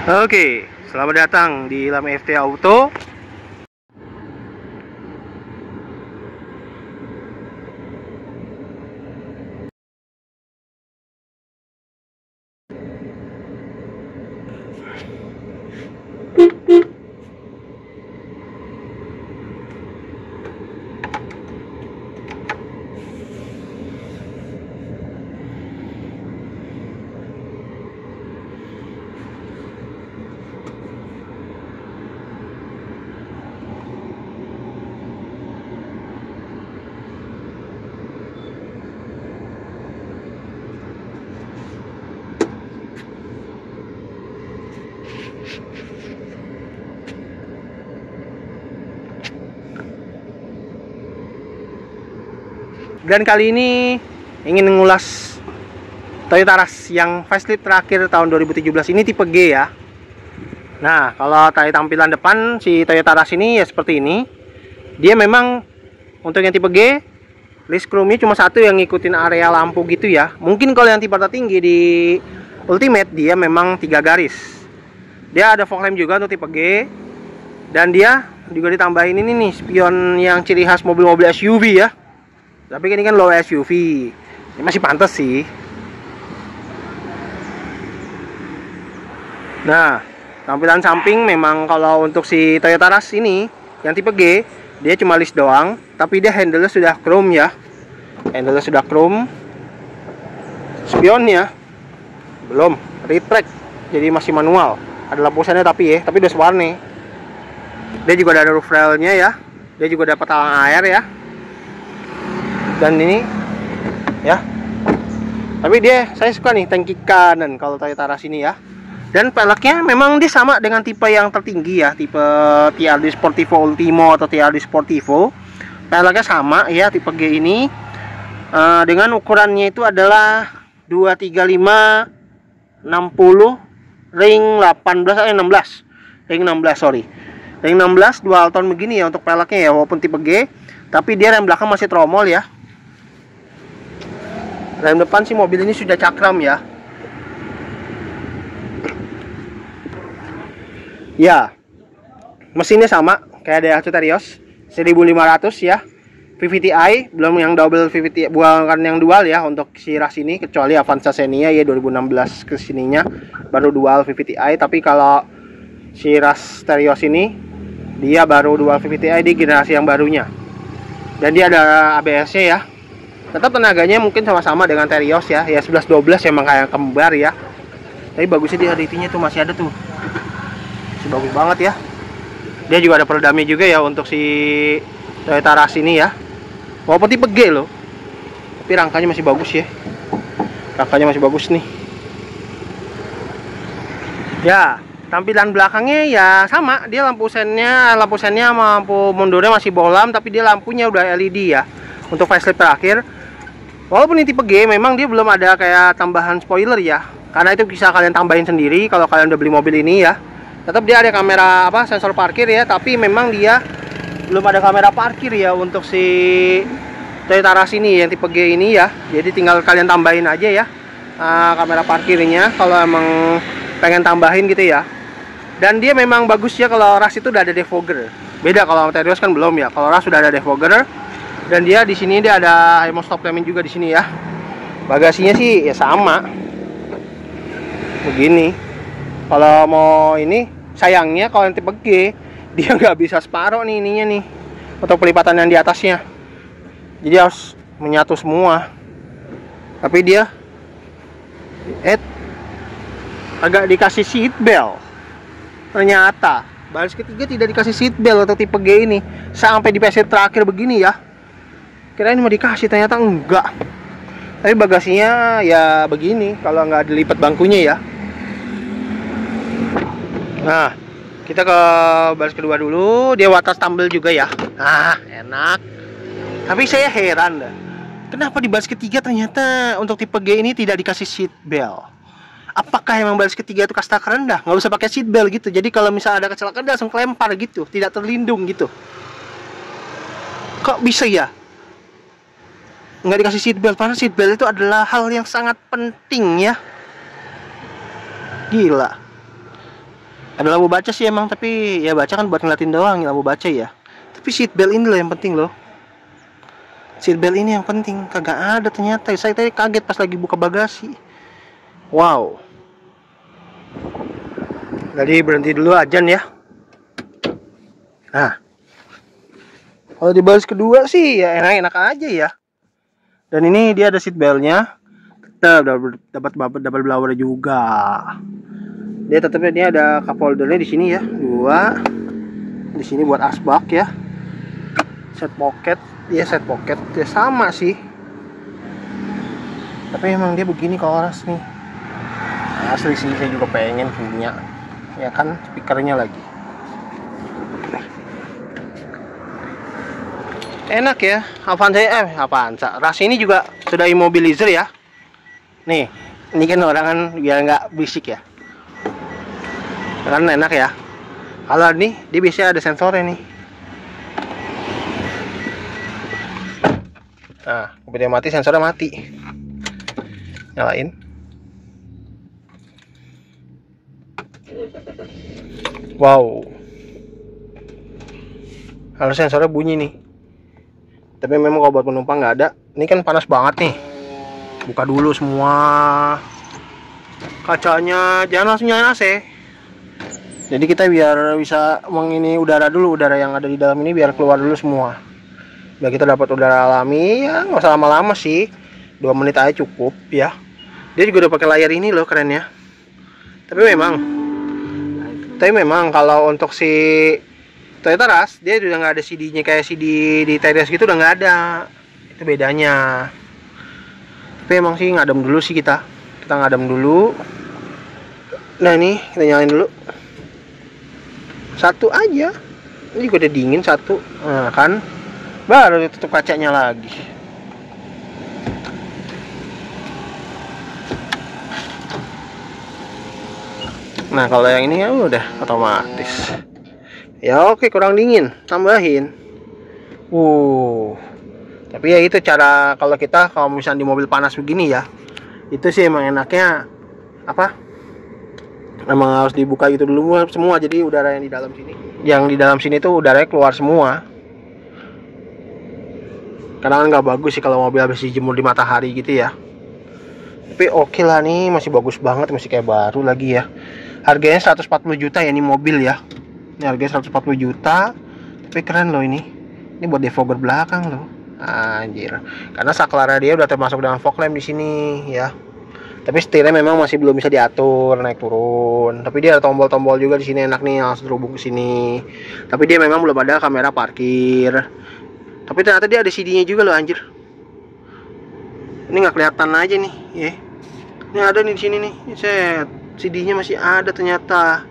Oke, selamat datang di Ilham FT Auto. Dan kali ini ingin mengulas Toyota Rush yang facelift terakhir tahun 2017 ini tipe G ya. Nah, kalau dari tampilan depan si Toyota Rush ini ya seperti ini. Dia memang untuk yang tipe G, list chrome-nya cuma satu yang ngikutin area lampu gitu ya. Mungkin kalau yang tipe tertinggi di Ultimate dia memang 3 garis. Dia ada fog lamp juga untuk tipe G. Dan dia juga ditambahin ini nih spion yang ciri khas mobil-mobil SUV ya. Tapi ini kan low SUV, ini masih pantas sih. Nah, tampilan samping memang kalau untuk si Toyota Rush ini yang tipe G, dia cuma list doang, tapi dia handle-nya sudah chrome ya. Handle-nya sudah chrome. Spionnya belum retract, jadi masih manual. Ada lampu sennya tapi udah sewarna. Dia juga ada roof rail-nya ya. Dia juga dapat talang air ya. Dan ini ya, tapi saya suka nih tangki kanan kalau Toyota Rush ini ya. Dan peleknya memang dia sama dengan tipe yang tertinggi ya, tipe TRD Sportivo Ultimo atau TRD Sportivo. Peleknya sama ya, tipe G ini dengan ukurannya itu adalah 235 60 ring 16 ring 16 sorry, ring 16 dual tone begini ya untuk peleknya ya, walaupun tipe G, tapi dia rem belakang masih tromol ya. Rem depan sih mobil ini sudah cakram ya. Ya, mesinnya sama kayak Daihatsu Terios 1500 ya. VVTi, belum yang double VVTi, bukan yang dual ya untuk si Rush ini, kecuali Avanza Xenia ya 2016 kesininya baru dual VVTi. Tapi kalau si Rush Terios ini dia baru dual VVTi di generasi yang barunya. Dan dia ada ABS-nya ya. Tetap tenaganya mungkin sama-sama dengan Terios ya 11-12 emang kayak kembar ya. Tapi bagusnya di HDT-nya tuh masih ada tuh. Masih bagus banget ya. Dia juga ada peredamnya juga ya untuk si Toyota Rush ini ya. Walaupun tipe G loh, tapi rangkanya masih bagus ya. Rangkanya masih bagus nih. Ya, tampilan belakangnya ya sama. Dia lampu sennya sama lampu mundurnya masih bohlam, tapi dia lampunya udah LED ya. Untuk facelift terakhir. Walaupun ini tipe G, memang dia belum ada kayak tambahan spoiler ya. Karena itu bisa kalian tambahin sendiri kalau kalian udah beli mobil ini ya. Tetap dia ada kamera sensor parkir ya, tapi memang dia belum ada kamera parkir ya untuk si Toyota Rush ini yang tipe G ini ya. Jadi tinggal kalian tambahin aja ya kamera parkirnya kalau emang pengen tambahin gitu ya. Dan dia memang bagus ya kalau Rush itu udah ada defogger. Beda kalau Terios kan belum ya. Kalau Rush sudah ada defogger. Dan dia di sini dia ada HEMO stop lamp juga di sini ya. Bagasinya sih ya sama. Begini. Kalau mau ini sayangnya kalau yang tipe G dia nggak bisa separuh nih ininya nih untuk pelipatan yang di atasnya. Jadi harus menyatu semua. Tapi dia agak dikasih seat belt. Ternyata baris ketiga tidak dikasih seat belt untuk tipe G ini. Sampai di PC terakhir begini ya. Kirain mau dikasih, ternyata enggak. Tapi bagasinya ya begini kalau nggak dilipat bangkunya ya. Nah, kita ke baris kedua dulu. Dia water tumble juga ya. Ah, enak. Tapi saya heran dah. Kenapa di baris ketiga ternyata untuk tipe G ini tidak dikasih seat belt? Apakah emang baris ketiga itu kasta rendah? Nggak usah pakai seat belt gitu. Jadi kalau misalnya ada kecelakaan langsung kelempar gitu, tidak terlindung gitu. Kok bisa ya? Nggak dikasih seat belt, karena seat belt itu adalah hal yang sangat penting ya. Gila. Ada lampu baca sih emang, tapi ya baca kan buat ngeliatin doang, lampu baca ya. Tapi seat belt ini loh yang penting loh. Seat belt ini yang penting, kagak ada ternyata. Saya tadi kaget pas lagi buka bagasi. Wow. Jadi berhenti dulu ajan ya. Nah, kalau di baris kedua sih ya enak-enak aja ya. Dan ini dia ada seat beltnya. Tetap dapat double blower juga. Dia tetapnya dia ada cup holdernya di sini ya, 2. Di sini buat asbak ya. Set pocket, set pocket ya sama sih. Tapi emang dia begini kalau ras nih. Asli sih saya juga pengen punya. Ya kan speakernya lagi. Enak ya, Avanza. Ras ini juga sudah immobilizer ya. Nih, ini kan orang kan biar nggak berisik ya. Kan enak ya. Kalau nih dia biasanya ada sensornya nih. Nah, komputer mati, sensornya mati. Nyalain. Wow. Harusnya sensornya bunyi nih. Tapi memang kalau buat penumpang nggak ada. Ini kan panas banget nih. Buka dulu semua kacanya, jangan langsung nyalain AC. Jadi kita biar bisa mengini udara dulu, udara yang ada di dalam ini biar keluar dulu semua. Biar kita dapat udara alami, ya nggak usah lama-lama sih, 2 menit aja cukup ya. Dia juga udah pakai layar ini loh, keren ya. Tapi memang kalau untuk si Toyota Rush dia udah nggak ada CD-nya kayak CD di Terios gitu, udah nggak ada. Itu bedanya. Tapi emang sih ngadem dulu sih kita ngadem dulu. Nah ini kita nyalain dulu. 1 aja. Ini juga udah dingin 1. Nah kan, baru tutup kacanya lagi. Nah kalau yang ini ya udah otomatis. Ya oke, kurang dingin, tambahin. Tapi ya itu cara kalau misalnya di mobil panas begini ya. Itu sih emang enaknya apa? Emang harus dibuka gitu dulu semua, jadi udara yang di dalam sini. Yang di dalam sini tuh udaranya keluar semua. Karena kan nggak bagus sih kalau mobil habis dijemur di matahari gitu ya. Tapi oke lah nih, masih bagus banget, masih kayak baru lagi ya. Harganya 140 juta ya ini mobil ya. Ini harganya 140 juta. Tapi keren loh ini. Ini buat defogger belakang loh. Anjir. Karena saklarnya dia udah termasuk dengan fog lamp di sini ya. Tapi setirnya memang masih belum bisa diatur naik turun. Tapi dia ada tombol-tombol juga di sini, enak nih langsung terhubung ke sini. Tapi dia memang belum ada kamera parkir. Tapi ternyata dia ada CD-nya juga loh anjir. Ini nggak kelihatan aja nih, ya. Ini ada nih di sini nih. Set. CD-nya masih ada ternyata.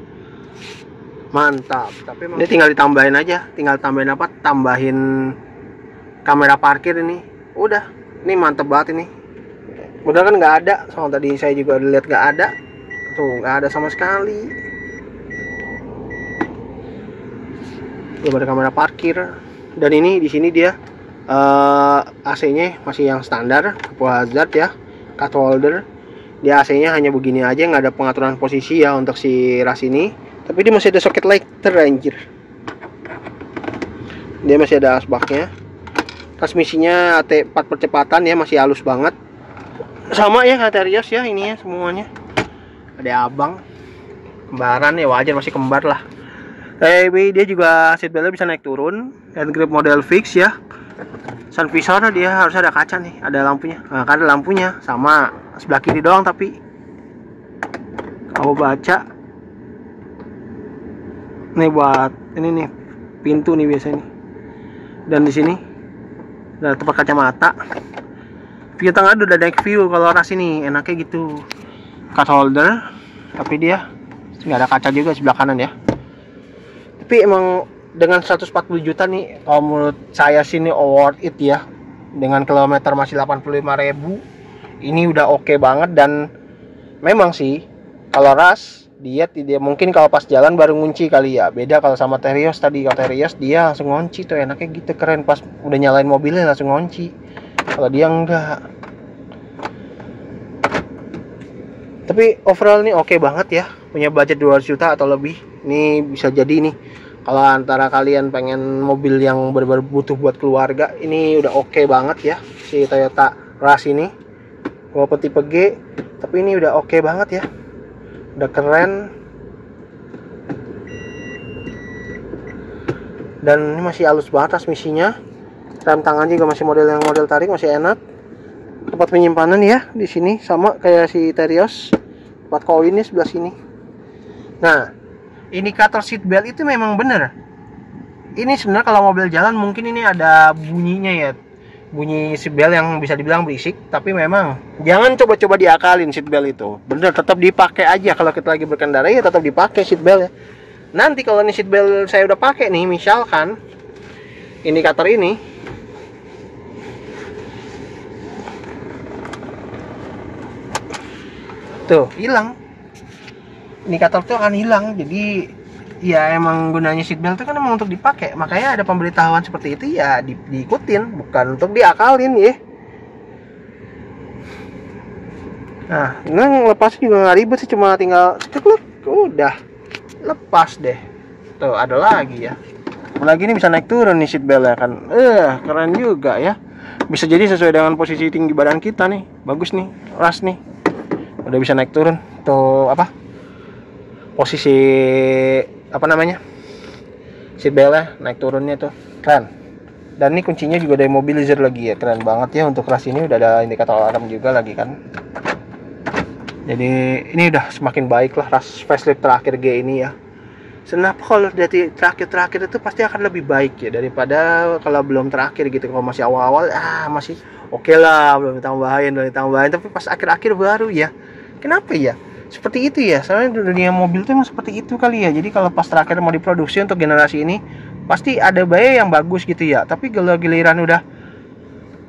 Mantap. Tapi ini tinggal ditambahin aja. Tinggal tambahin apa? Tambahin kamera parkir ini. Udah. Ini mantep banget ini. Udah kan nggak ada. Soalnya tadi saya juga udah lihat nggak ada. Tuh nggak ada sama sekali. Belum ada kamera parkir. Dan ini di sini dia AC-nya masih yang standar, Cup hazard ya, cup holder. Dia AC-nya hanya begini aja, nggak ada pengaturan posisi ya untuk si Rush ini. Tapi dia masih ada soket lighter anjir. Dia masih ada asbaknya. Transmisinya AT4 percepatan ya, masih halus banget. Sama ya kayak Terios ya ini ya semuanya. Ada abang kembaran ya, wajar masih kembar lah. Tapi dia juga seatbeltnya bisa naik turun dan grip model fix ya. Sun visor dia harus ada kaca nih, ada lampunya. Nah, kan ada lampunya sama sebelah kiri doang, tapi kalau baca nih buat ini nih pintu nih biasanya nih. Dan di sini ada tempat kacamata. View tengah udah naik view kalau Rush ini enaknya gitu. Cup holder, tapi dia nggak ada kaca juga sebelah kanan ya. Tapi emang dengan 140 juta nih, kalau menurut saya sih ini worth it ya. Dengan kilometer masih 85.000, ini udah oke banget. Dan memang sih kalau Rush dia tidak mungkin kalau pas jalan baru ngunci kali ya. Beda kalau sama Terios tadi, kalau Terios dia langsung ngunci tuh, enaknya gitu, keren, pas udah nyalain mobilnya langsung ngunci. Kalau dia enggak. Tapi overall ini oke banget ya, punya budget 200 juta atau lebih. Ini bisa jadi nih, kalau antara kalian pengen mobil yang benar-benar butuh buat keluarga, ini udah oke banget ya si Toyota Rush ini. Walaupun tipe G, tapi ini udah oke banget ya, udah keren. Dan ini masih halus banget transmisinya. Rem tangan juga masih model tarik, masih enak. Tempat penyimpanan ya di sini sama kayak si Terios, tempat koinnya sebelah sini. Nah, indikator seat belt itu memang bener. Ini sebenarnya kalau mobil jalan mungkin ini ada bunyinya ya, bunyi seat belt yang bisa dibilang berisik. Tapi memang jangan coba-coba diakalin seat belt itu. Bener, tetap dipakai aja. Kalau kita lagi berkendara ya tetap dipakai seat belt ya. Nanti kalau ini seat belt saya udah pakai nih, misalkan indikator ini tuh hilang, indikator tuh akan hilang. Jadi ya emang gunanya seat belt itu kan emang untuk dipakai, makanya ada pemberitahuan seperti itu ya diikutin, bukan untuk diakalin ya. Nah, ini lepasnya juga nggak ribet sih, cuma tinggal ceklek udah lepas deh. Tuh ada lagi ya, apalagi ini bisa naik turun nih seat belt ya kan. Keren juga ya, bisa jadi sesuai dengan posisi tinggi badan kita nih. Bagus nih Rush nih, udah bisa naik turun. Tuh apa posisi apa namanya seat beltnya, naik turunnya tuh keren. Dan ini kuncinya juga dari mobilizer lagi ya, keren banget ya. Untuk Rush ini udah ada indikator alarm juga lagi kan. Jadi ini udah semakin baik lah Rush facelift terakhir G ini ya. Kenapa kalau dari terakhir itu pasti akan lebih baik ya daripada kalau belum terakhir gitu. Kalau masih awal-awal masih oke lah, belum ditambahin, tapi pas akhir-akhir baru ya. Kenapa ya? Seperti itu ya. Soalnya dunia mobil tuh emang seperti itu kali ya. Jadi kalau pas terakhir mau diproduksi untuk generasi ini pasti ada baik yang bagus gitu ya. Tapi kalau giliran udah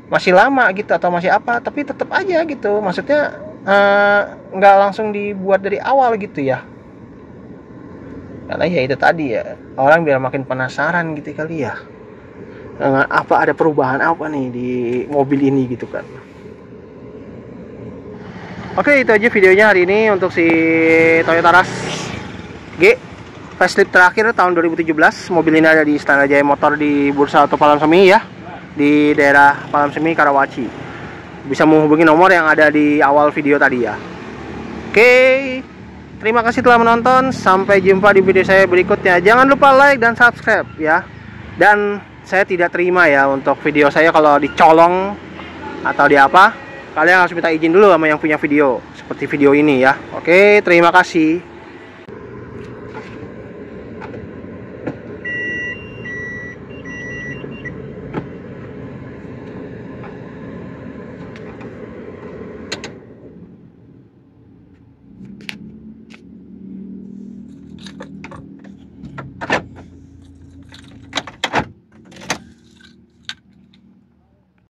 masih lama gitu atau masih apa, tapi tetap aja gitu. Maksudnya nggak langsung dibuat dari awal gitu ya. Karena ya itu tadi ya, orang biar makin penasaran gitu kali ya, apa ada perubahan apa nih di mobil ini gitu kan. Oke, itu aja videonya hari ini untuk si Toyota Rush G facelift terakhir tahun 2017. Mobil ini ada di Istana Jaya Motor di Bursa Auto Palam Semi ya, di daerah Palam Semi, Karawaci. Bisa menghubungi nomor yang ada di awal video tadi ya. Oke, terima kasih telah menonton. Sampai jumpa di video saya berikutnya. Jangan lupa like dan subscribe ya. Dan saya tidak terima ya untuk video saya kalau dicolong atau di apa. Kalian harus minta izin dulu sama yang punya video, seperti video ini ya. Oke, terima kasih.